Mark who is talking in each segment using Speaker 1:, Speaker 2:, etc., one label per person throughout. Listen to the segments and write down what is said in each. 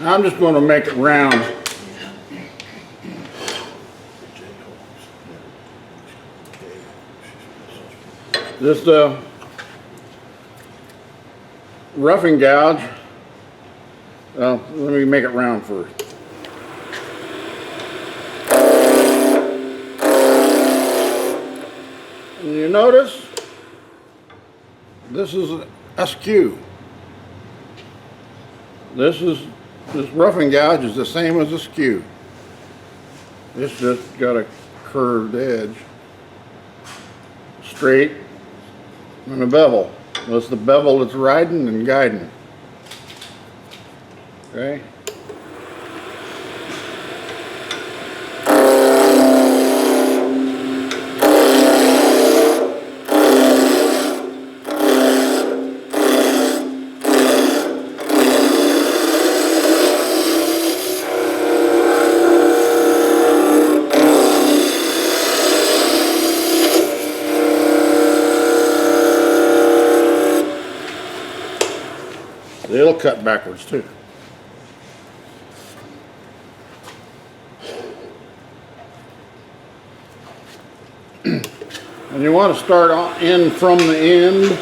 Speaker 1: Now I'm just going to make it round. Just roughing gouge. Let me make it round first. And you notice this is a skew. This roughing gouge is the same as a skew. It's just got a curved edge, straight, and a bevel. That's the bevel that's riding and guiding. Okay. It'll cut backwards too. And you want to start in from the end.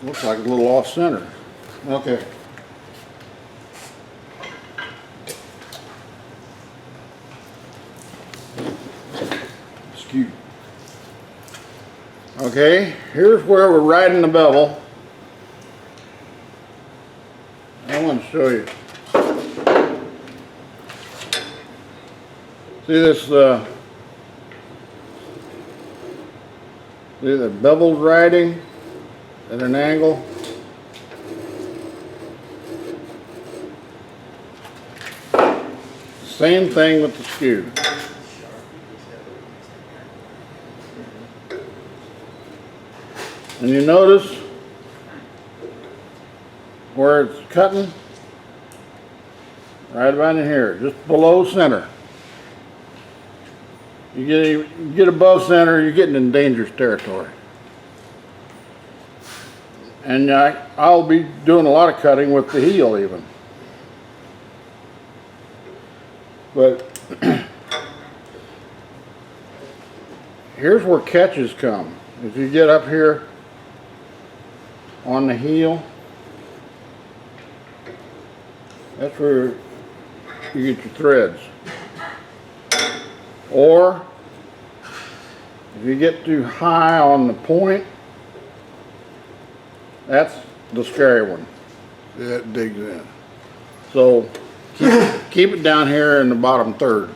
Speaker 1: Looks like a little off center. Okay. Skew. Okay, here's where we're riding the bevel. I want to show you. See this, see the bevel's riding at an angle. Same thing with the skew. And you notice where it's cutting? Right about in here, just below center. You get above center, you're getting in dangerous territory. And I'll be doing a lot of cutting with the heel even. But here's where catches come. If you get up here on the heel, that's where you get your threads. Or if you get too high on the point, that's the scary one. That digs in. So keep it down here in the bottom third.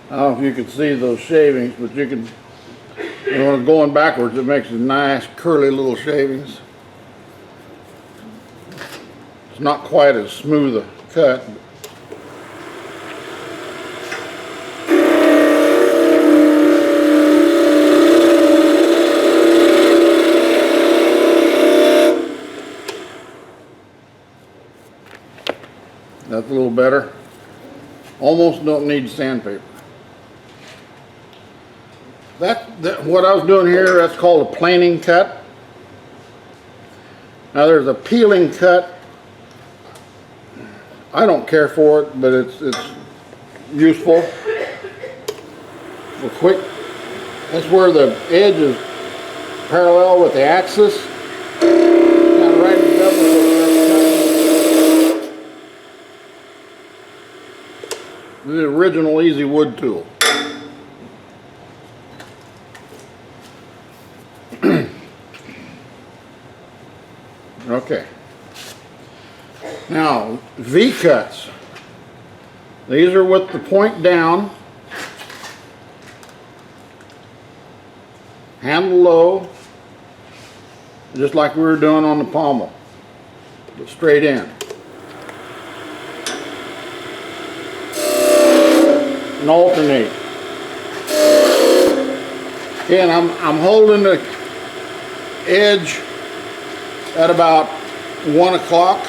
Speaker 1: I don't know if you can see those shavings, but you can, when it's going backwards, it makes a nice curly little shavings. It's not quite as smooth a cut. That's a little better. Almost don't need sandpaper. What I was doing here, that's called a planing cut. Now there's a peeling cut. I don't care for it, but it's useful for quick. That's where the edge is parallel with the axis. Kind of right in the middle. The original easy wood tool. Now, V-cuts. These are with the point down, handle low, just like we were doing on the pommel, but straight in. And alternate. Again, I'm holding the edge at about 1 o'clock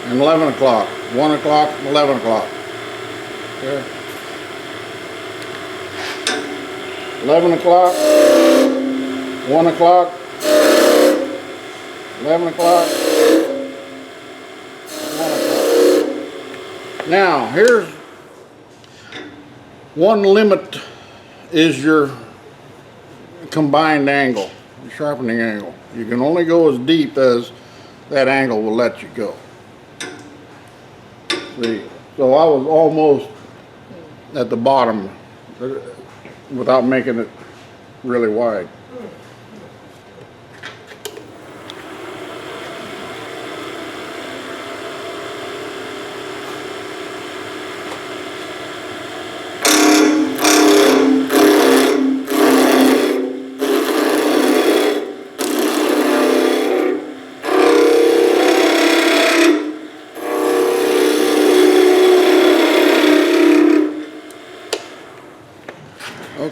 Speaker 1: and 11 o'clock. 1 o'clock and 11 o'clock. Okay. 11 o'clock, 1 o'clock, 11 o'clock, 1 o'clock. Now, here's one limit is your combined angle, your sharpening angle. You can only go as deep as that angle will let you go. See, so I was almost at the bottom without making it really wide.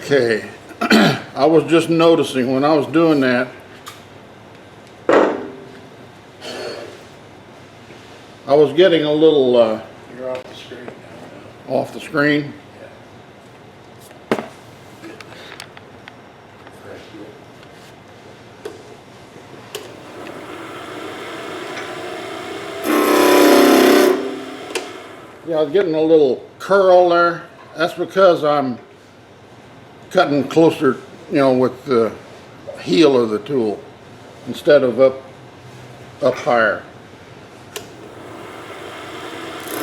Speaker 1: Okay, I was just noticing when I was doing that, I was getting a little
Speaker 2: You're off the screen now.
Speaker 1: off the screen. Yeah, I was getting a little curl there. That's because I'm cutting closer, you know, with the heel of the tool instead of up higher.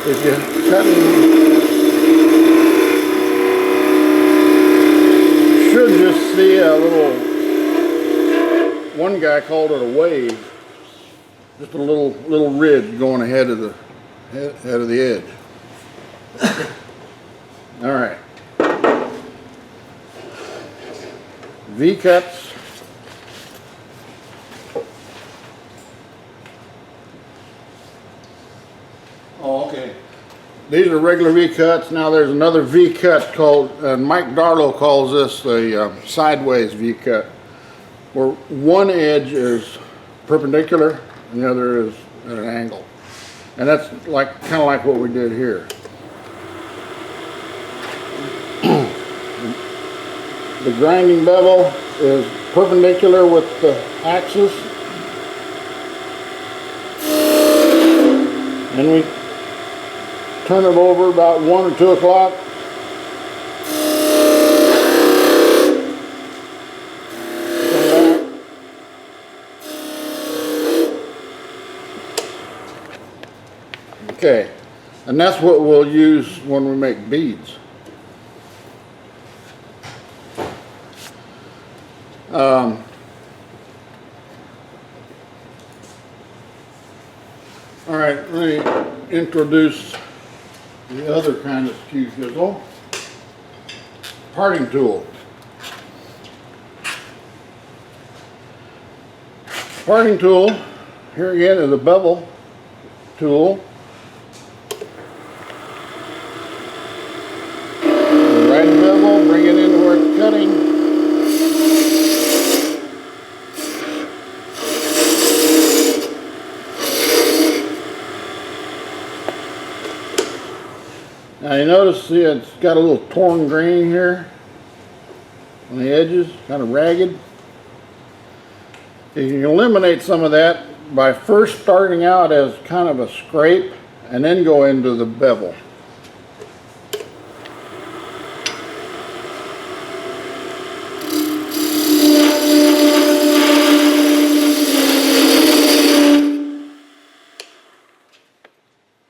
Speaker 1: If you're cutting, you should just see a little, one guy called it a wave, just a little ridge going ahead of the edge. All right. V-cuts. Oh, okay. These are regular V-cuts. Now there's another V-cut called, Mike Darlow calls this a sideways V-cut, where one edge is perpendicular and the other is at an angle. And that's like kind of like what we did here. The grinding bevel is perpendicular with the axis, and we turn it over about 1 or 2 o'clock. Okay, and that's what we'll use when we make beads. All right, let me introduce the other kind of Skew Chisel. Parting tool. Parting tool, here again is a bevel tool. Right bevel, bring it into where it's cutting. Now you notice, see, it's got a little torn grain here on the edges, kind of ragged. You can eliminate some of that by first starting out as kind of a scrape and then go into the bevel.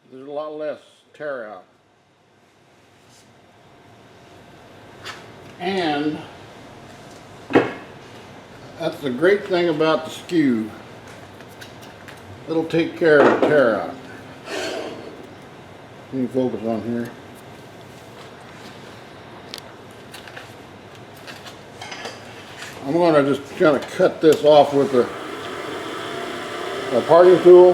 Speaker 1: There's a lot less tear out. And that's the great thing about the skew. It'll take care of the tear out. Can you focus on here? I'm going to just kind of cut this off with a parting tool.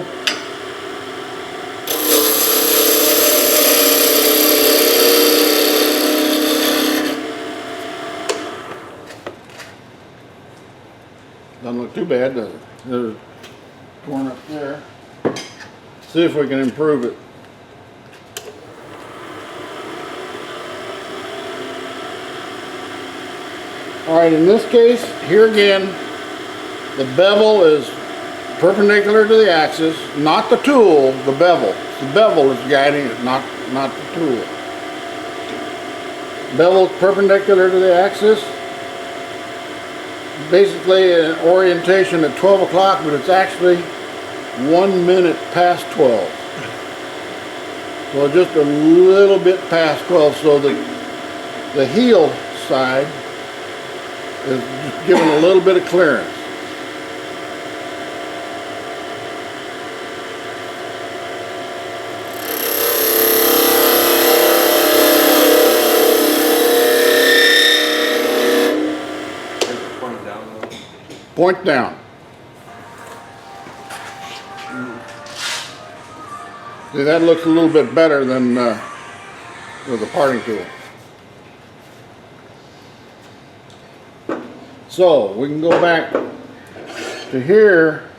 Speaker 1: Doesn't look too bad, does it? There's a torn up there. See if we can improve it. Alright, in this case, here again, the bevel is perpendicular to the axis, not the tool, the bevel. The bevel is guiding it, not the tool. Bevel perpendicular to the axis. Basically an orientation at 12 o'clock, but it's actually 1 minute past 12. So just a little bit past 12, so the heel side is just giving a little bit of clearance. Point down. See, that looks a little bit better than with the parting tool. So we can go back to here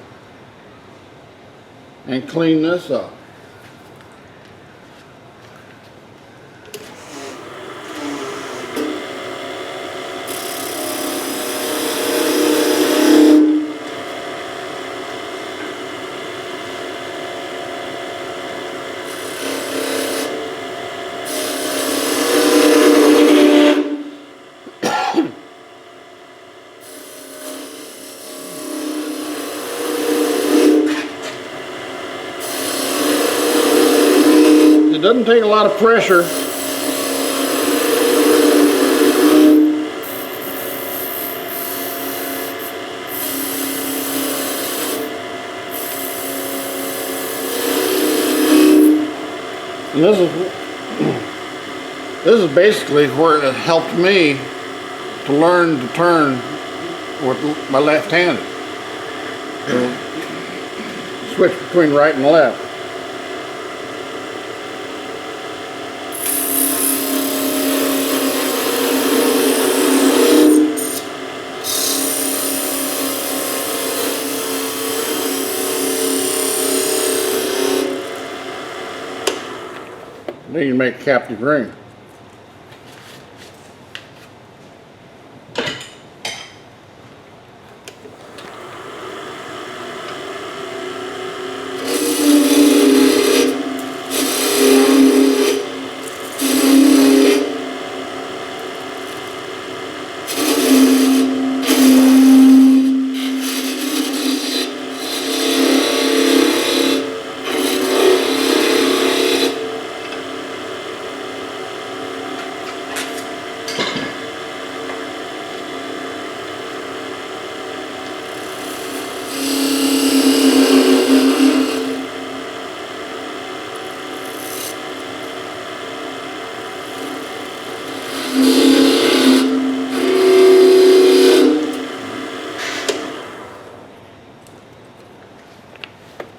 Speaker 1: and clean this up. It doesn't take a lot of pressure. And this is basically where it helped me to learn to turn with my left hand. Switch between right and left. Then you make a captive ring.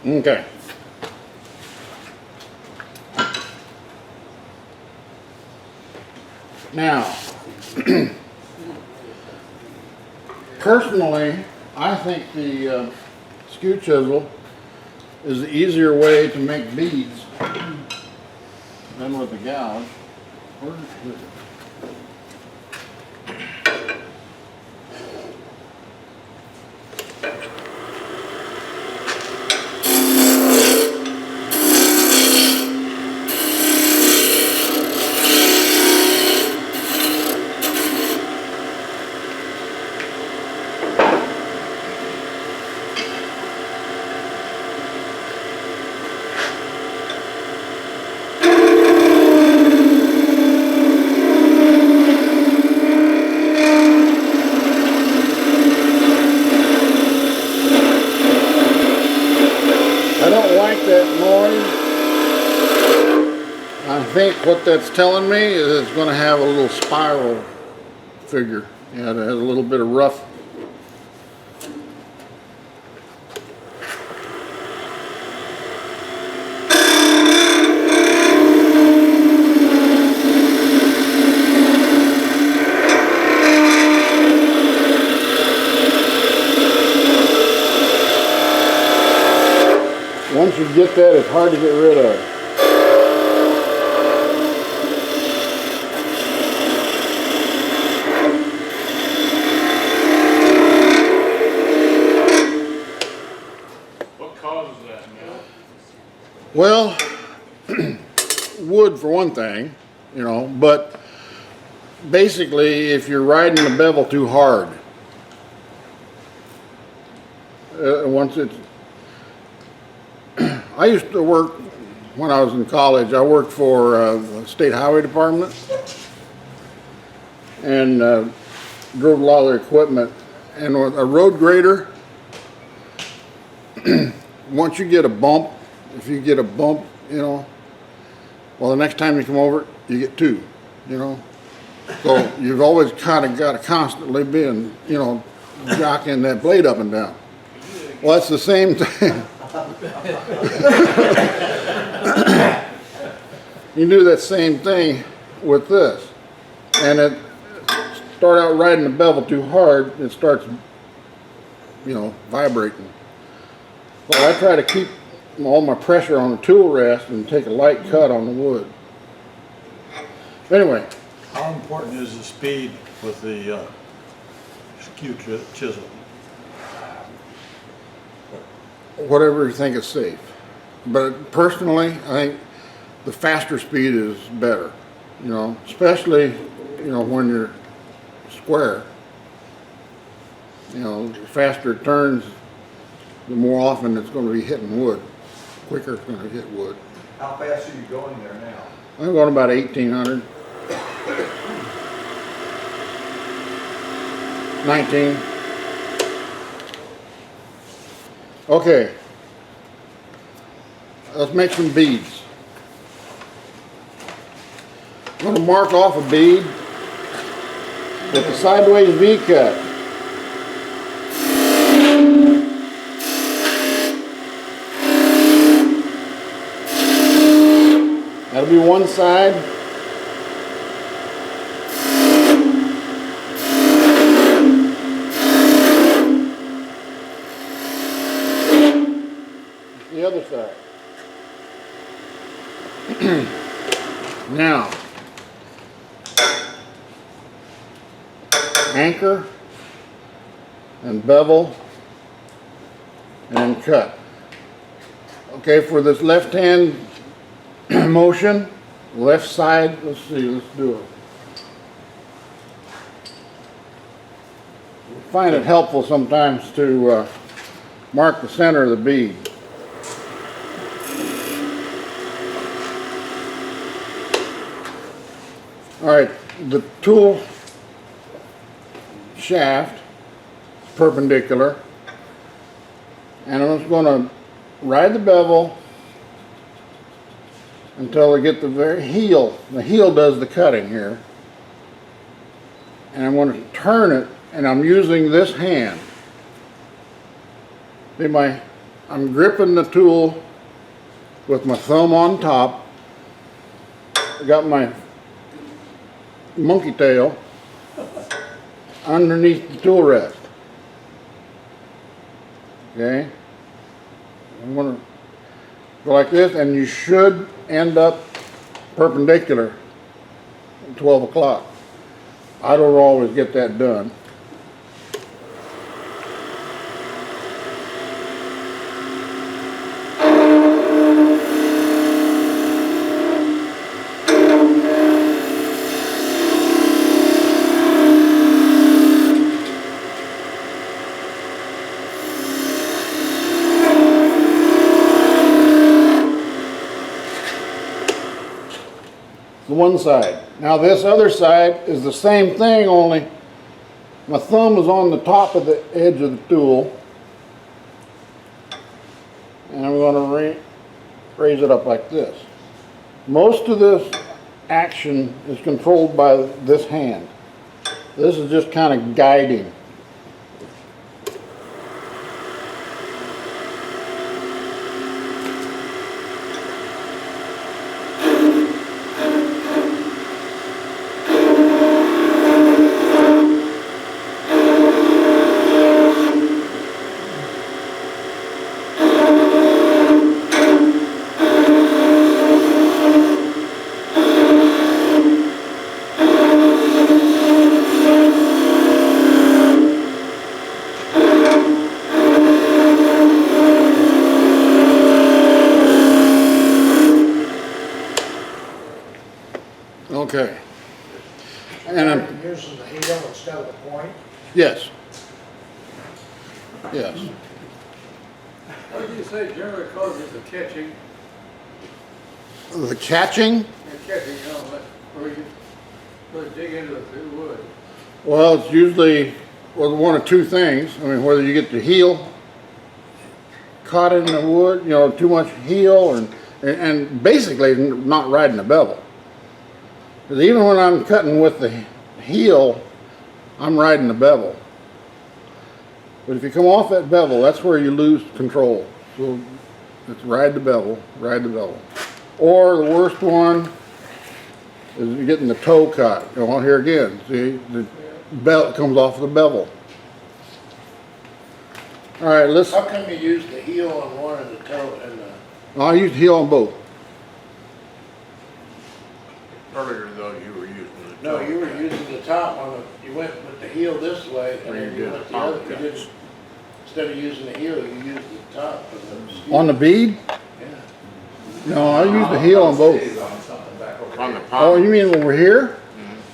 Speaker 1: Okay. Now, personally, I think the Skew Chisel is the easier way to make beads than with the gouge. Where's the I think what that's telling me is it's going to have a little spiral figure. Yeah, it has a little bit of rough. Once you get that, it's hard to get rid of.
Speaker 2: What causes that, Mel?
Speaker 1: Well, wood for one thing, you know, but basically if you're riding the bevel too hard, once it's I used to work, when I was in college, I worked for the State Highway Department and drove a lot of their equipment. And with a road grader, once you get a bump, if you get a bump, you know, well, the next time you come over, you get two, you know. So you've always kind of got to constantly be, you know, jocking that blade up and down. Well, that's the same thing. You do that same thing with this, and it start out riding the bevel too hard, it starts, you know, vibrating. So I try to keep all my pressure on the tool rest and take a light cut on the wood. Anyway,
Speaker 3: How important is the speed with the Skew Chisel?
Speaker 1: whatever you think is safe. But personally, I think the faster speed is better, you know, especially, you know, when you're square. You know, the faster it turns, the more often it's going to be hitting wood. Quicker it's going to hit wood.
Speaker 4: How fast are you going there now?
Speaker 1: I'm going about 1800. 19. Okay. Let's make some beads. I'm going to mark off a bead with a sideways V cut. That'll be one side. The other side. Now, anchor and bevel and then cut. Okay, for this left hand motion, left side, let's see, let's do it. I find it helpful sometimes to mark the center of the bead. All right, the tool shaft perpendicular, and I'm just going to ride the bevel until I get the very heel. The heel does the cutting here. And I'm going to turn it, and I'm using this hand. See, I'm gripping the tool with my thumb on top. I got my monkey tail underneath the tool rest. Okay? I'm going to go like this, and you should end up perpendicular at 12 o'clock. I don't always get that done. The one side. Now this other side is the same thing, only my thumb is on the top of the edge of the tool, and I'm going to raise it up like this. Most of this action is controlled by this hand. This is just kind of guiding. Okay. And I'm,
Speaker 2: You're using the heel instead of the point?
Speaker 1: yes. Yes.
Speaker 5: What did you say generally causes the catching?
Speaker 1: The catching,
Speaker 5: Where you really dig into the wood.
Speaker 1: well, it's usually one of two things. I mean, whether you get the heel caught in the wood, you know, too much heel, and basically not riding the bevel. Because even when I'm cutting with the heel, I'm riding the bevel. But if you come off that bevel, that's where you lose control. So it's ride the bevel, ride the bevel. Or the worst one is you're getting the toe cut. You know, here again, see, the belt comes off the bevel. All right, let's.
Speaker 2: How come you use the heel on one and the toe and the?
Speaker 1: I use heel on both.
Speaker 3: Earlier though, you were using the
Speaker 2: No,
Speaker 3: toe
Speaker 2: you were
Speaker 3: cut.
Speaker 2: using the top on the, you went with the heel this way and then you went the other, you didn't, instead of using the heel, you used the top of the skew.
Speaker 1: On the bead?
Speaker 2: Yeah.
Speaker 1: No, I use the heel on both.
Speaker 3: On the
Speaker 1: Oh,
Speaker 3: palm.
Speaker 1: you mean over here?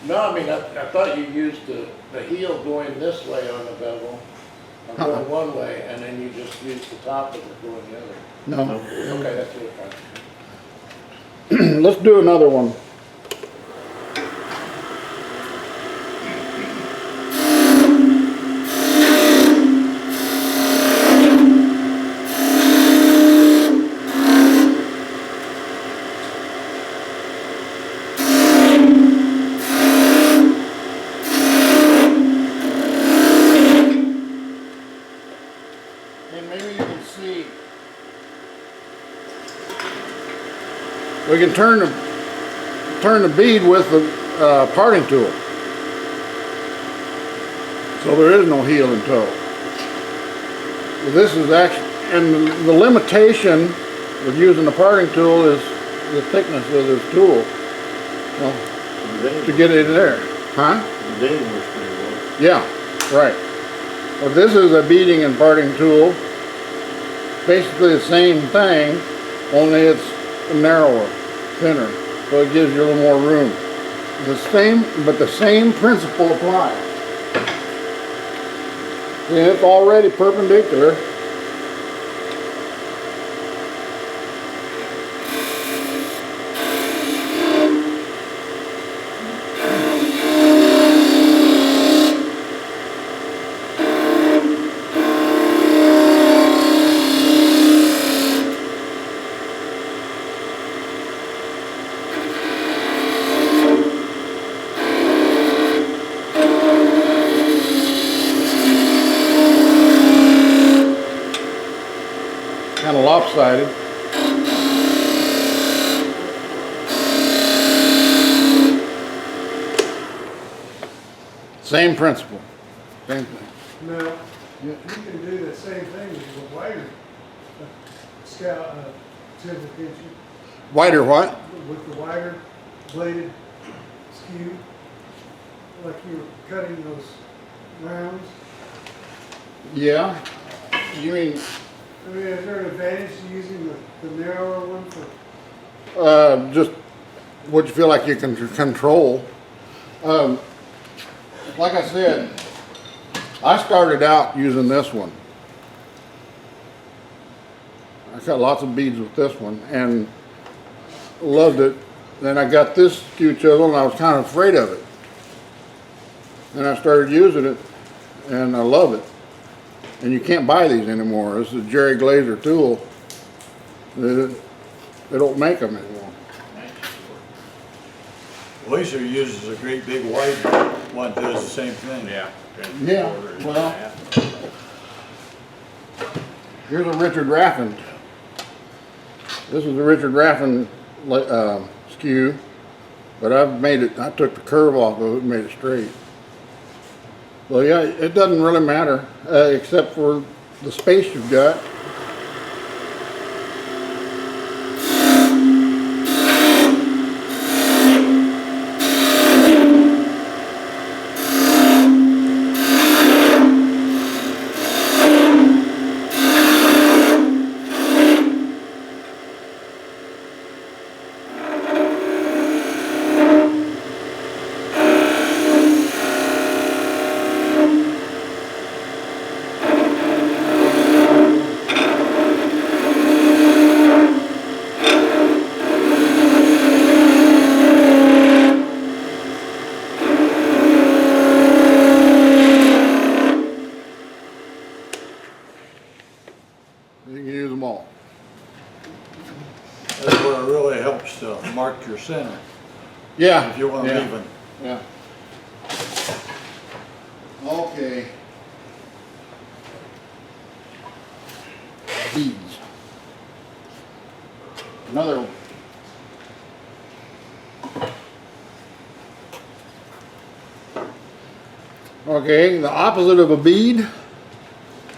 Speaker 2: No, I mean, I thought you used the heel going this way on the bevel, or going one way, and then you just used the top of it going the other.
Speaker 1: No.
Speaker 2: Okay, that's what I thought.
Speaker 1: Let's do another one. And maybe you can see. We can turn the bead with the parting tool. So there is no heel and toe. This is actually, and the limitation with using the parting tool is the thickness of this tool. You know, to get it in there. Huh? Yeah, right. Well, this is a beading and parting tool. Basically the same thing, only it's narrower, thinner, so it gives you a little more room. The same, but the same principle applies. And it's already perpendicular. Kind of lopsided. Same principle. Same thing.
Speaker 5: Now, you can do the same thing with a wider scout, chisel, can't you?
Speaker 1: Wider what?
Speaker 5: With the wider bladed skew, like you were cutting those rounds.
Speaker 1: Yeah. You mean,
Speaker 5: I mean, is there an advantage to using the narrower one for?
Speaker 1: just what you feel like you can control. Like I said, I started out using this one. I cut lots of beads with this one and loved it. Then I got this Skew Chisel and I was kind of afraid of it. Then I started using it and I love it. And you can't buy these anymore. This is a Jerry Glazer tool. They don't make them anymore.
Speaker 3: Laser uses a great big wide one, does the same thing.
Speaker 6: Yeah.
Speaker 1: Yeah, well. Here's a Richard Raffin. This is the Richard Raffin skew, but I've made it, I took the curve off of it and made it straight. Well, yeah, it doesn't really matter, except for the space you've got. You can use them all.
Speaker 3: That's where it really helps to mark your center,
Speaker 1: Yeah.
Speaker 3: if you want
Speaker 1: yeah,
Speaker 3: even.
Speaker 1: Yeah. Okay. Beads. Another one. Okay, the opposite of a bead,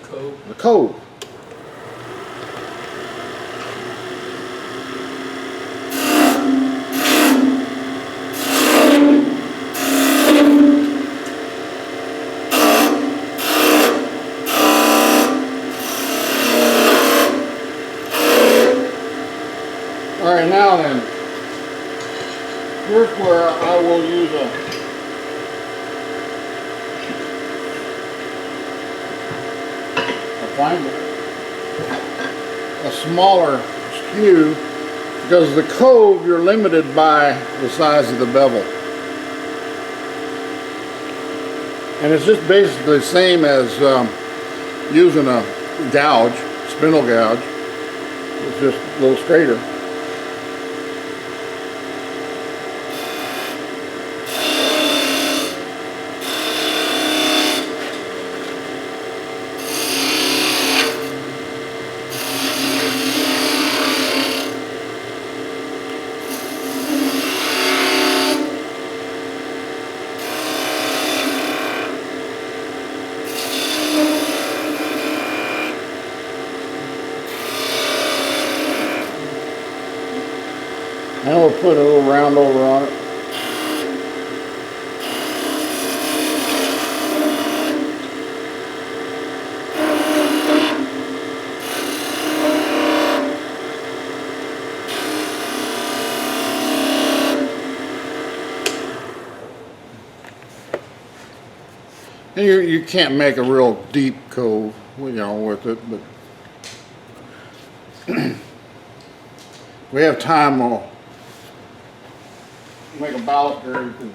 Speaker 6: Cove.
Speaker 1: the cove. All right, now then, here's where I will use a smaller skew, because the cove you're limited by the size of the bevel. And it's just basically the same as using a gouge, spindle gouge. It's just a little straighter. And we'll put a little round over on it. And you can't make a real deep cove, you know, with it, but we have time. We'll make a baluster. You can